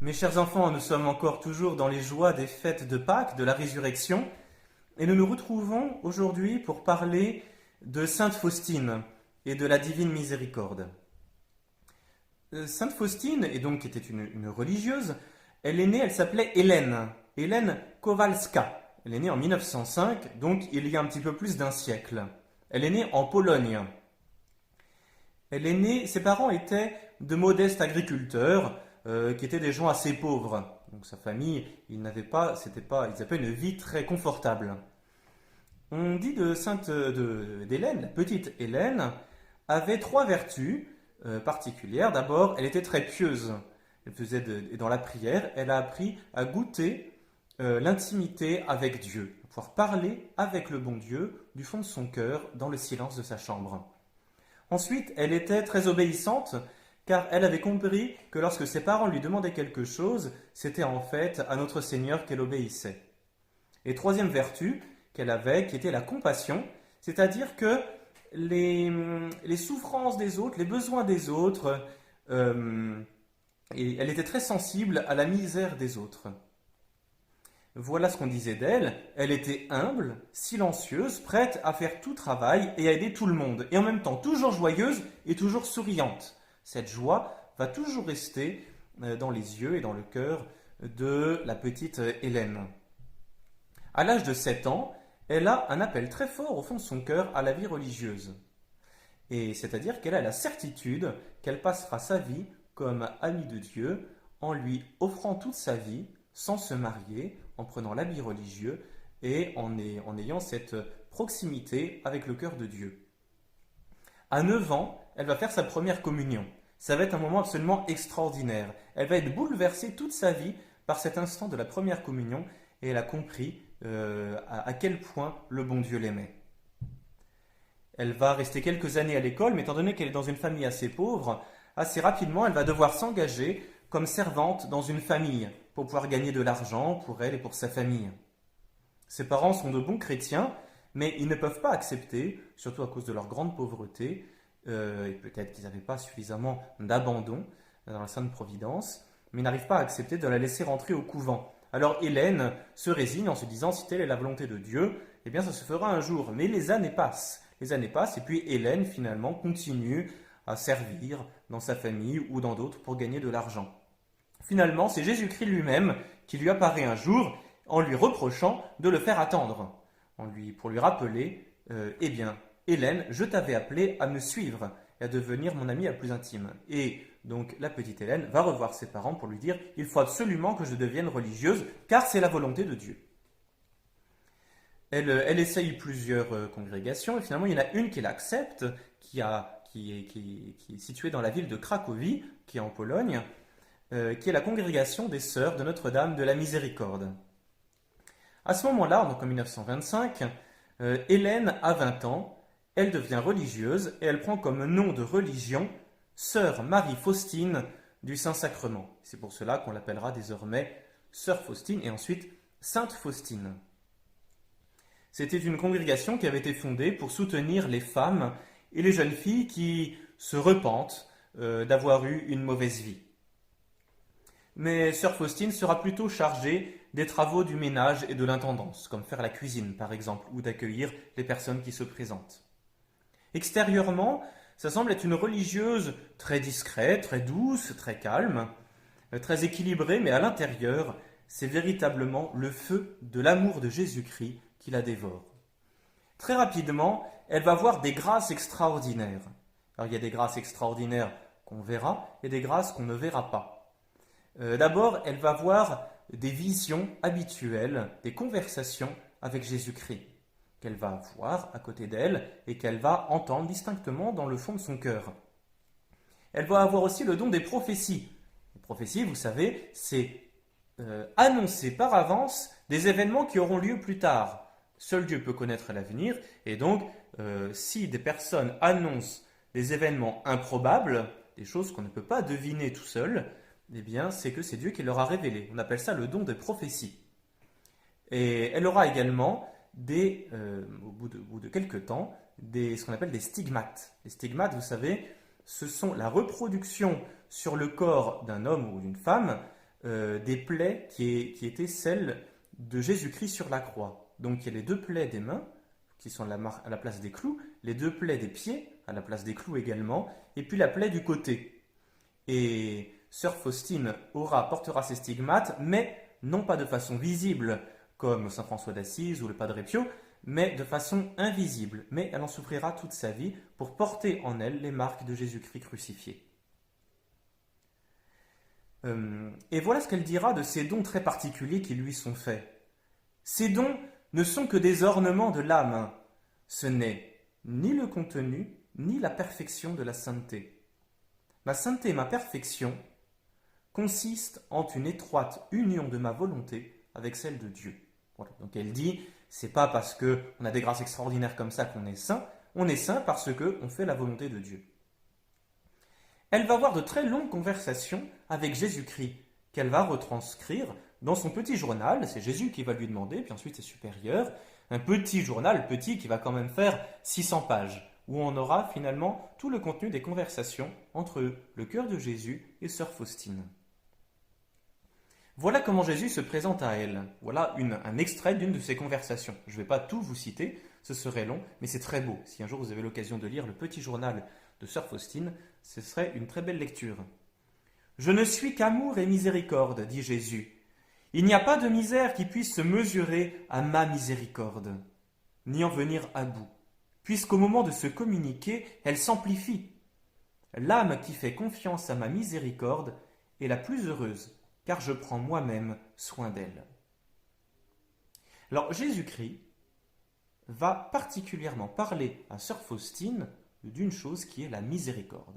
Mes chers enfants, nous sommes encore toujours dans les joies des fêtes de Pâques, de la résurrection, et nous nous retrouvons aujourd'hui pour parler de Sainte Faustine et de la Divine Miséricorde. Sainte Faustine, et donc qui était une religieuse, elle s'appelait Hélène Kowalska. Elle est née en 1905, donc il y a un petit peu plus d'un siècle. Elle est née en Pologne. Ses parents étaient de modestes agriculteurs, qui étaient des gens assez pauvres. Donc sa famille, ils n'avaient pas une vie très confortable. On dit d'Hélène, la petite Hélène, avait trois vertus particulières. D'abord, elle était très pieuse. Dans la prière, elle a appris à goûter l'intimité avec Dieu, à pouvoir parler avec le bon Dieu du fond de son cœur, dans le silence de sa chambre. Ensuite, elle était très obéissante, car elle avait compris que lorsque ses parents lui demandaient quelque chose, c'était en fait à notre Seigneur qu'elle obéissait. Et troisième vertu qu'elle avait, qui était la compassion, c'est-à-dire que les souffrances des autres, les besoins des autres, et elle était très sensible à la misère des autres. Voilà ce qu'on disait d'elle. Elle était humble, silencieuse, prête à faire tout travail et à aider tout le monde. Et en même temps, toujours joyeuse et toujours souriante. Cette joie va toujours rester dans les yeux et dans le cœur de la petite Hélène. À l'âge de 7 ans, elle a un appel très fort au fond de son cœur à la vie religieuse. Et c'est-à-dire qu'elle a la certitude qu'elle passera sa vie comme amie de Dieu en lui offrant toute sa vie sans se marier, en prenant l'habit religieux et en ayant cette proximité avec le cœur de Dieu. À 9 ans, elle va faire sa première communion. Ça va être un moment absolument extraordinaire. Elle va être bouleversée toute sa vie par cet instant de la première communion et elle a compris à quel point le bon Dieu l'aimait. Elle va rester quelques années à l'école, mais étant donné qu'elle est dans une famille assez pauvre, assez rapidement, elle va devoir s'engager comme servante dans une famille pour pouvoir gagner de l'argent pour elle et pour sa famille. Ses parents sont de bons chrétiens, mais ils ne peuvent pas accepter, surtout à cause de leur grande pauvreté, et peut-être qu'ils n'avaient pas suffisamment d'abandon dans la Sainte Providence, mais ils n'arrivent pas à accepter de la laisser rentrer au couvent. Alors Hélène se résigne en se disant, si telle est la volonté de Dieu, eh bien ça se fera un jour. Mais les années passent, et puis Hélène finalement continue à servir dans sa famille ou dans d'autres pour gagner de l'argent. Finalement, c'est Jésus-Christ lui-même qui lui apparaît un jour en lui reprochant de le faire attendre, pour lui rappeler, eh bien, Hélène, je t'avais appelé à me suivre et à devenir mon amie la plus intime. Et donc la petite Hélène va revoir ses parents pour lui dire, il faut absolument que je devienne religieuse, car c'est la volonté de Dieu. Elle essaye plusieurs congrégations, et finalement il y en a une qui l'accepte, qui est située dans la ville de Cracovie, qui est en Pologne, qui est la congrégation des Sœurs de Notre-Dame de la Miséricorde. À ce moment-là, donc en 1925, Hélène a 20 ans, elle devient religieuse et elle prend comme nom de religion Sœur Marie-Faustine du Saint-Sacrement. C'est pour cela qu'on l'appellera désormais Sœur Faustine et ensuite Sainte Faustine. C'était une congrégation qui avait été fondée pour soutenir les femmes et les jeunes filles qui se repentent d'avoir eu une mauvaise vie. Mais Sœur Faustine sera plutôt chargée des travaux du ménage et de l'intendance, comme faire la cuisine par exemple, ou d'accueillir les personnes qui se présentent. Extérieurement, ça semble être une religieuse très discrète, très douce, très calme, très équilibrée, mais à l'intérieur, c'est véritablement le feu de l'amour de Jésus-Christ qui la dévore. Très rapidement, elle va voir des grâces extraordinaires. Alors il y a des grâces extraordinaires qu'on verra et des grâces qu'on ne verra pas. D'abord, elle va voir des visions habituelles, des conversations avec Jésus-Christ, qu'elle va voir à côté d'elle et qu'elle va entendre distinctement dans le fond de son cœur. Elle va avoir aussi le don des prophéties. Les prophéties, vous savez, c'est annoncer par avance des événements qui auront lieu plus tard. Seul Dieu peut connaître l'avenir, et donc si des personnes annoncent des événements improbables, des choses qu'on ne peut pas deviner tout seul, eh bien c'est que c'est Dieu qui leur a révélé. On appelle ça le don des prophéties. Et elle aura également au bout de quelques temps, ce qu'on appelle des stigmates. Les stigmates, vous savez, ce sont la reproduction sur le corps d'un homme ou d'une femme des plaies qui étaient celles de Jésus-Christ sur la croix. Donc il y a les 2 plaies des mains, qui sont à la place des clous, les 2 plaies des pieds, à la place des clous également, et puis la plaie du côté. Et sœur Faustine portera ces stigmates, mais non pas de façon visible, comme saint François d'Assise ou le Padre Pio, mais de façon invisible. Mais elle en souffrira toute sa vie pour porter en elle les marques de Jésus-Christ crucifié. Et voilà ce qu'elle dira de ces dons très particuliers qui lui sont faits. Ces dons ne sont que des ornements de l'âme. Ce n'est ni le contenu, ni la perfection de la sainteté. Ma sainteté et ma perfection consistent en une étroite union de ma volonté avec celle de Dieu. Voilà. Donc elle dit, c'est pas parce qu'on a des grâces extraordinaires comme ça qu'on est saint, on est saint parce qu'on fait la volonté de Dieu. Elle va avoir de très longues conversations avec Jésus-Christ, qu'elle va retranscrire dans son petit journal. C'est Jésus qui va lui demander, puis ensuite ses supérieurs, un petit journal, petit, qui va quand même faire 600 pages, où on aura finalement tout le contenu des conversations entre le cœur de Jésus et sœur Faustine. Voilà comment Jésus se présente à elle. Voilà un extrait d'une de ses conversations. Je ne vais pas tout vous citer, ce serait long, mais c'est très beau. Si un jour vous avez l'occasion de lire le petit journal de sœur Faustine, ce serait une très belle lecture. « Je ne suis qu'amour et miséricorde, dit Jésus. Il n'y a pas de misère qui puisse se mesurer à ma miséricorde, ni en venir à bout, puisqu'au moment de se communiquer, elle s'amplifie. L'âme qui fait confiance à ma miséricorde est la plus heureuse, car je prends moi-même soin d'elle. » Alors Jésus-Christ va particulièrement parler à sœur Faustine d'une chose qui est la miséricorde.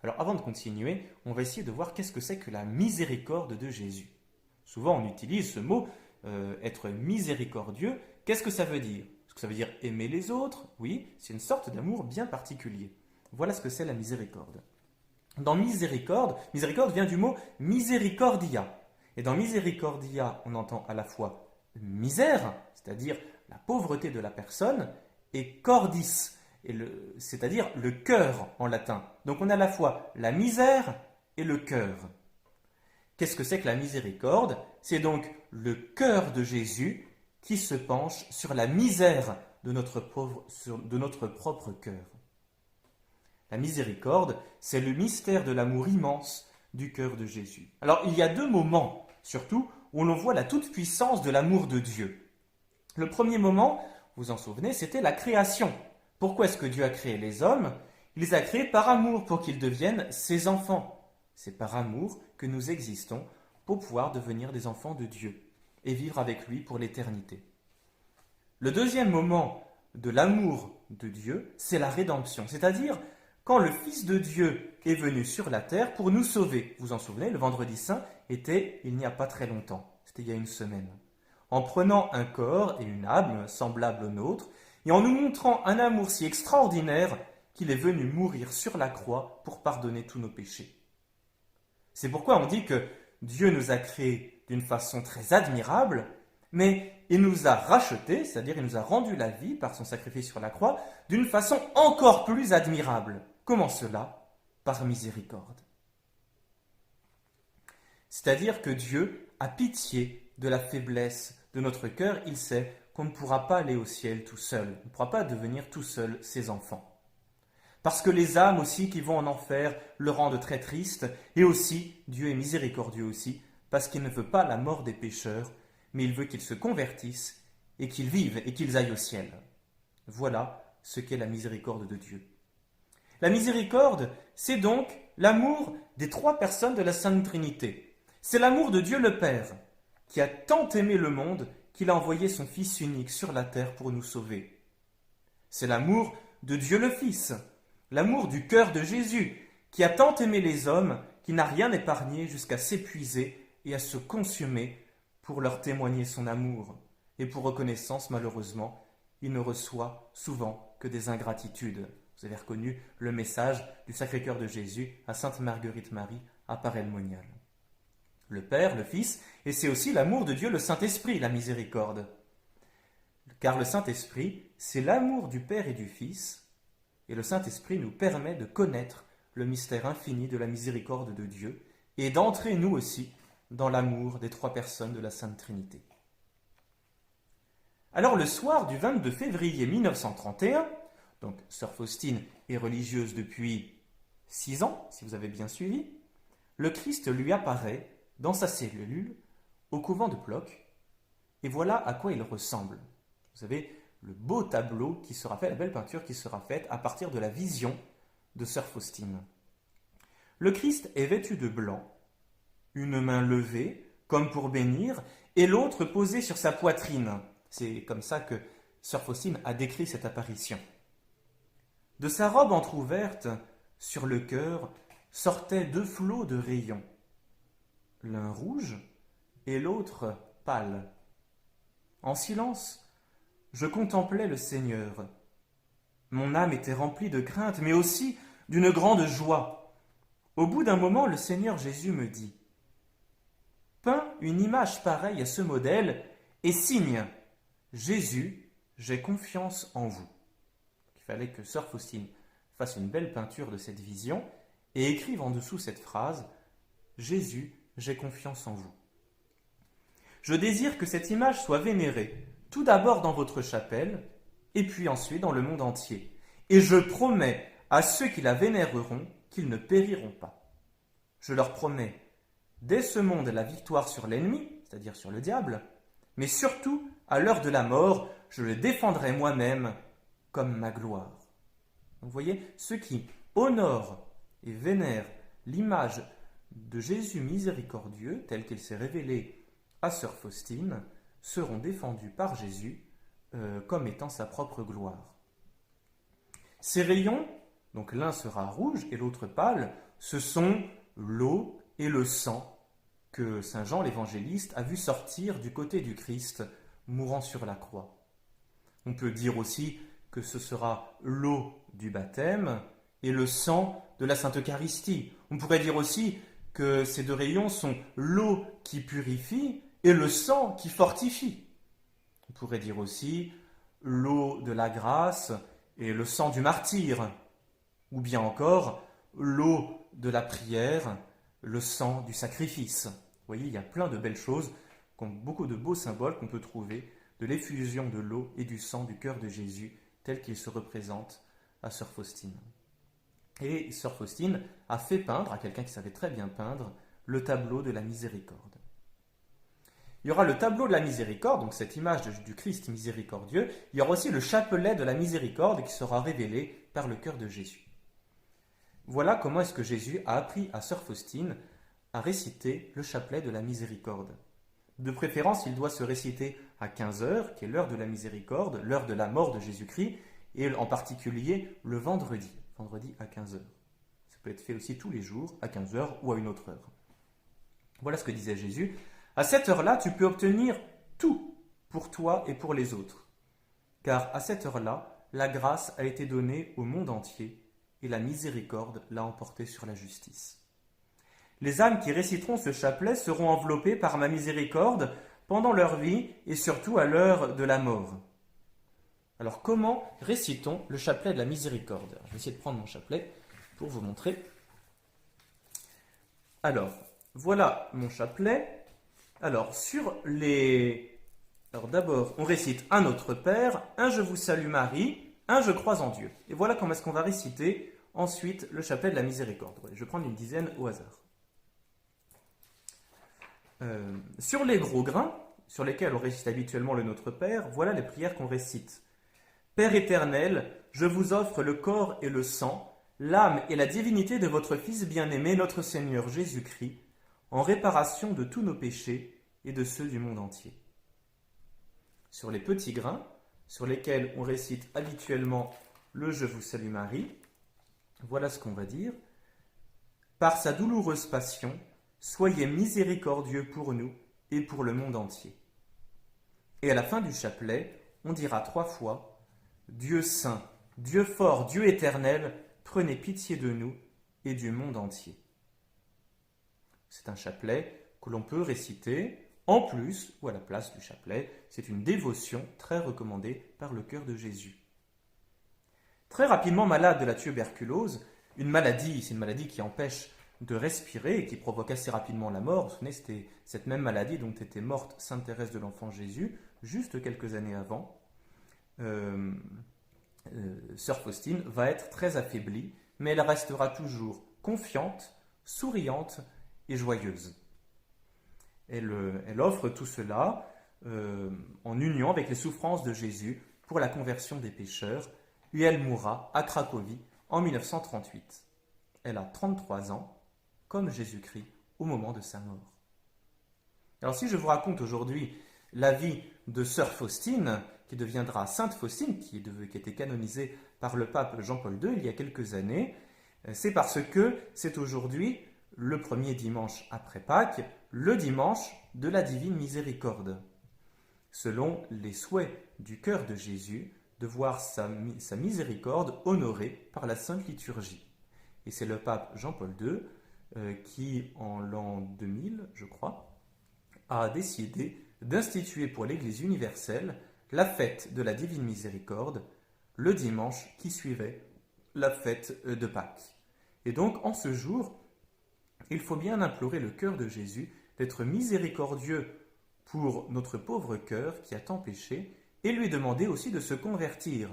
Alors avant de continuer, on va essayer de voir qu'est-ce que c'est que la miséricorde de Jésus. Souvent on utilise ce mot, être miséricordieux. Qu'est-ce que ça veut dire? Est-ce que ça veut dire aimer les autres? Oui, c'est une sorte d'amour bien particulier. Voilà ce que c'est la miséricorde. Dans miséricorde vient du mot misericordia. Et dans misericordia, on entend à la fois misère, c'est-à-dire la pauvreté de la personne, et cordis, c'est-à-dire le cœur en latin. Donc on a à la fois la misère et le cœur. Qu'est-ce que c'est que la miséricorde? C'est donc le cœur de Jésus qui se penche sur la misère de notre propre cœur. La miséricorde, c'est le mystère de l'amour immense du cœur de Jésus. Alors, il y a 2 moments, surtout, où l'on voit la toute-puissance de l'amour de Dieu. Le premier moment, vous vous en souvenez, c'était la création. Pourquoi est-ce que Dieu a créé les hommes? Il les a créés par amour, pour qu'ils deviennent ses enfants. C'est par amour que nous existons, pour pouvoir devenir des enfants de Dieu et vivre avec lui pour l'éternité. Le deuxième moment de l'amour de Dieu, c'est la rédemption, c'est-à-dire quand le Fils de Dieu est venu sur la terre pour nous sauver. Vous vous en souvenez, le vendredi saint était il n'y a pas très longtemps, c'était il y a une semaine. En prenant un corps et une âme semblables aux nôtres, et en nous montrant un amour si extraordinaire qu'il est venu mourir sur la croix pour pardonner tous nos péchés. C'est pourquoi on dit que Dieu nous a créés d'une façon très admirable, mais il nous a rachetés, c'est-à-dire il nous a rendu la vie par son sacrifice sur la croix, d'une façon encore plus admirable. Comment cela? Par miséricorde. C'est-à-dire que Dieu a pitié de la faiblesse de notre cœur. Il sait qu'on ne pourra pas aller au ciel tout seul. On ne pourra pas devenir tout seul ses enfants. Parce que les âmes aussi qui vont en enfer le rendent très triste. Et aussi, Dieu est miséricordieux aussi, parce qu'il ne veut pas la mort des pécheurs, mais il veut qu'ils se convertissent et qu'ils vivent et qu'ils aillent au ciel. Voilà ce qu'est la miséricorde de Dieu. La miséricorde, c'est donc l'amour des 3 personnes de la Sainte Trinité. C'est l'amour de Dieu le Père, qui a tant aimé le monde qu'il a envoyé son Fils unique sur la terre pour nous sauver. C'est l'amour de Dieu le Fils, l'amour du cœur de Jésus, qui a tant aimé les hommes qu'il n'a rien épargné jusqu'à s'épuiser et à se consumer pour leur témoigner son amour. Et pour reconnaissance, malheureusement, il ne reçoit souvent que des ingratitudes. Vous avez reconnu le message du Sacré-Cœur de Jésus à Sainte Marguerite Marie à Paray-le-Monial. Le Père, le Fils, et c'est aussi l'amour de Dieu le Saint-Esprit, la miséricorde. Car le Saint-Esprit, c'est l'amour du Père et du Fils, et le Saint-Esprit nous permet de connaître le mystère infini de la miséricorde de Dieu, et d'entrer nous aussi dans l'amour des trois personnes de la Sainte Trinité. Alors le soir du 22 février 1931, donc sœur Faustine est religieuse depuis 6 ans, si vous avez bien suivi, le Christ lui apparaît dans sa cellule au couvent de Plock, et voilà à quoi il ressemble. Vous savez, le beau tableau qui sera fait, la belle peinture qui sera faite à partir de la vision de sœur Faustine. Le Christ est vêtu de blanc, une main levée, comme pour bénir, et l'autre posée sur sa poitrine. C'est comme ça que sœur Faustine a décrit cette apparition. De sa robe entr'ouverte, sur le cœur, sortaient 2 flots de rayons, l'un rouge et l'autre pâle. En silence, je contemplais le Seigneur. Mon âme était remplie de crainte, mais aussi d'une grande joie. Au bout d'un moment, le Seigneur Jésus me dit « Peins une image pareille à ce modèle et signe « Jésus, j'ai confiance en vous ». Il fallait que sœur Faustine fasse une belle peinture de cette vision et écrive en dessous cette phrase « Jésus, j'ai confiance en vous ». Je désire que cette image soit vénérée, tout d'abord dans votre chapelle, et puis ensuite dans le monde entier. Et je promets à ceux qui la vénéreront qu'ils ne périront pas. Je leur promets, dès ce monde, la victoire sur l'ennemi, c'est-à-dire sur le diable, mais surtout, à l'heure de la mort, je le défendrai moi-même comme ma gloire. Donc, vous voyez, ceux qui honorent et vénèrent l'image de Jésus miséricordieux, tel qu'il s'est révélé à sœur Faustine, seront défendus par Jésus comme étant sa propre gloire. Ces rayons, donc l'un sera rouge et l'autre pâle, ce sont l'eau et le sang que saint Jean l'évangéliste a vu sortir du côté du Christ mourant sur la croix. On peut dire aussi que ce sera l'eau du baptême et le sang de la Sainte Eucharistie. On pourrait dire aussi que ces 2 rayons sont l'eau qui purifie et le sang qui fortifie. On pourrait dire aussi l'eau de la grâce et le sang du martyr, ou bien encore l'eau de la prière, le sang du sacrifice. Vous voyez, il y a plein de belles choses, beaucoup de beaux symboles qu'on peut trouver de l'effusion de l'eau et du sang du cœur de Jésus, tel qu'il se représente à sœur Faustine. Et sœur Faustine a fait peindre, à quelqu'un qui savait très bien peindre, le tableau de la miséricorde. Il y aura le tableau de la miséricorde, donc cette image du Christ miséricordieux. Il y aura aussi le chapelet de la miséricorde qui sera révélé par le cœur de Jésus. Voilà comment est-ce que Jésus a appris à sœur Faustine à réciter le chapelet de la miséricorde. De préférence, il doit se réciter à 15 heures, qui est l'heure de la miséricorde, l'heure de la mort de Jésus-Christ, et en particulier le vendredi à 15 heures. Ça peut être fait aussi tous les jours, à 15 heures ou à une autre heure. Voilà ce que disait Jésus. À cette heure-là, tu peux obtenir tout pour toi et pour les autres. Car à cette heure-là, la grâce a été donnée au monde entier et la miséricorde l'a emporté sur la justice. Les âmes qui réciteront ce chapelet seront enveloppées par ma miséricorde pendant leur vie et surtout à l'heure de la mort. Alors comment récitons le chapelet de la miséricorde? Je vais essayer de prendre mon chapelet pour vous montrer. Alors, voilà mon chapelet. Alors, Alors d'abord, on récite un Notre Père, un Je vous salue Marie, un Je crois en Dieu. Et voilà comment est-ce qu'on va réciter ensuite le chapelet de la miséricorde. Je vais prendre une dizaine au hasard. Sur les gros grains, sur lesquels on récite habituellement le Notre Père, voilà les prières qu'on récite. Père éternel, je vous offre le corps et le sang, l'âme et la divinité de votre Fils bien-aimé, notre Seigneur Jésus-Christ, en réparation de tous nos péchés et de ceux du monde entier. Sur les petits grains, sur lesquels on récite habituellement le Je vous salue Marie, voilà ce qu'on va dire. Par sa douloureuse passion, soyez miséricordieux pour nous et pour le monde entier. Et à la fin du chapelet, on dira 3 fois Dieu saint, Dieu fort, Dieu éternel, prenez pitié de nous et du monde entier. C'est un chapelet que l'on peut réciter en plus ou à la place du chapelet. C'est une dévotion très recommandée par le cœur de Jésus. Très rapidement malade de la tuberculose, c'est une maladie qui empêche de respirer et qui provoque assez rapidement la mort. Vous vous souvenez, c'était cette même maladie dont était morte Sainte Thérèse de l'Enfant Jésus, juste quelques années avant. Sœur Faustine va être très affaiblie, mais elle restera toujours confiante, souriante et joyeuse. Elle offre tout cela en union avec les souffrances de Jésus pour la conversion des pécheurs, et elle mourra à Cracovie en 1938. Elle a 33 ans, comme Jésus-Christ, au moment de sa mort. Alors si je vous raconte aujourd'hui la vie de Sœur Faustine, qui deviendra Sainte Faustine, qui a été canonisée par le pape Jean-Paul II il y a quelques années, c'est parce que c'est aujourd'hui, le premier dimanche après Pâques, le dimanche de la Divine Miséricorde. Selon les souhaits du cœur de Jésus, de voir sa miséricorde honorée par la Sainte Liturgie. Et c'est le pape Jean-Paul II qui, en l'an 2000, je crois, a décidé d'instituer pour l'Église universelle la fête de la Divine Miséricorde le dimanche qui suivait la fête de Pâques. Et donc, en ce jour, il faut bien implorer le cœur de Jésus d'être miséricordieux pour notre pauvre cœur qui a tant péché et lui demander aussi de se convertir.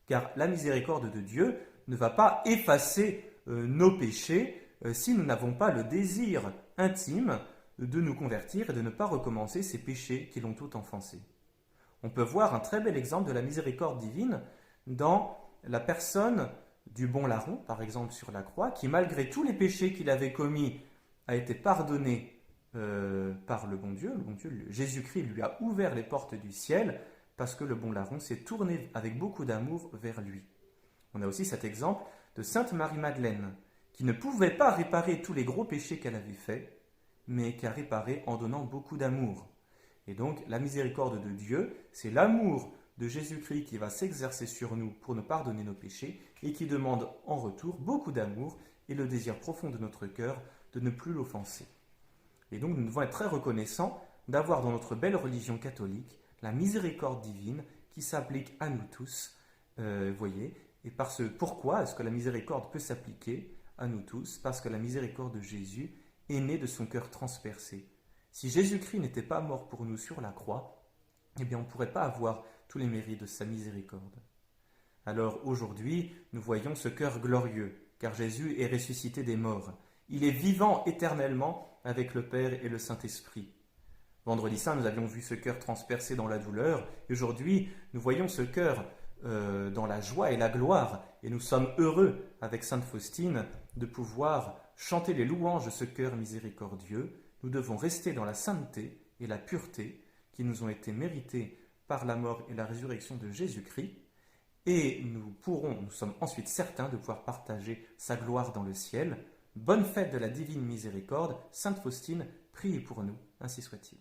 Car la miséricorde de Dieu ne va pas effacer nos péchés si nous n'avons pas le désir intime de nous convertir et de ne pas recommencer ces péchés qui l'ont tout enfoncé. On peut voir un très bel exemple de la miséricorde divine dans la personne du bon larron, par exemple sur la croix, qui malgré tous les péchés qu'il avait commis a été pardonné par le bon Dieu. Jésus-Christ lui a ouvert les portes du ciel parce que le bon larron s'est tourné avec beaucoup d'amour vers lui. On a aussi cet exemple de Sainte Marie-Madeleine, qui ne pouvait pas réparer tous les gros péchés qu'elle avait faits, mais qui a réparé en donnant beaucoup d'amour. Et donc, la miséricorde de Dieu, c'est l'amour de Jésus-Christ qui va s'exercer sur nous pour nous pardonner nos péchés et qui demande en retour beaucoup d'amour et le désir profond de notre cœur de ne plus l'offenser. Et donc, nous devons être très reconnaissants d'avoir dans notre belle religion catholique la miséricorde divine qui s'applique à nous tous, voyez. Et pourquoi est-ce que la miséricorde peut s'appliquer à nous tous? Parce que la miséricorde de Jésus est née de son cœur transpercé. Si Jésus-Christ n'était pas mort pour nous sur la croix, eh bien on ne pourrait pas avoir tous les mérites de sa miséricorde. Alors aujourd'hui, nous voyons ce cœur glorieux, car Jésus est ressuscité des morts. Il est vivant éternellement avec le Père et le Saint-Esprit. Vendredi saint, nous avions vu ce cœur transpercé dans la douleur, et aujourd'hui, nous voyons ce cœur dans la joie et la gloire, et nous sommes heureux, avec Sainte Faustine, de pouvoir chanter les louanges de ce cœur miséricordieux. Nous devons rester dans la sainteté et la pureté qui nous ont été méritées par la mort et la résurrection de Jésus-Christ, et nous sommes ensuite certains de pouvoir partager sa gloire dans le ciel. Bonne fête de la Divine Miséricorde, Sainte Faustine, priez pour nous, ainsi soit-il.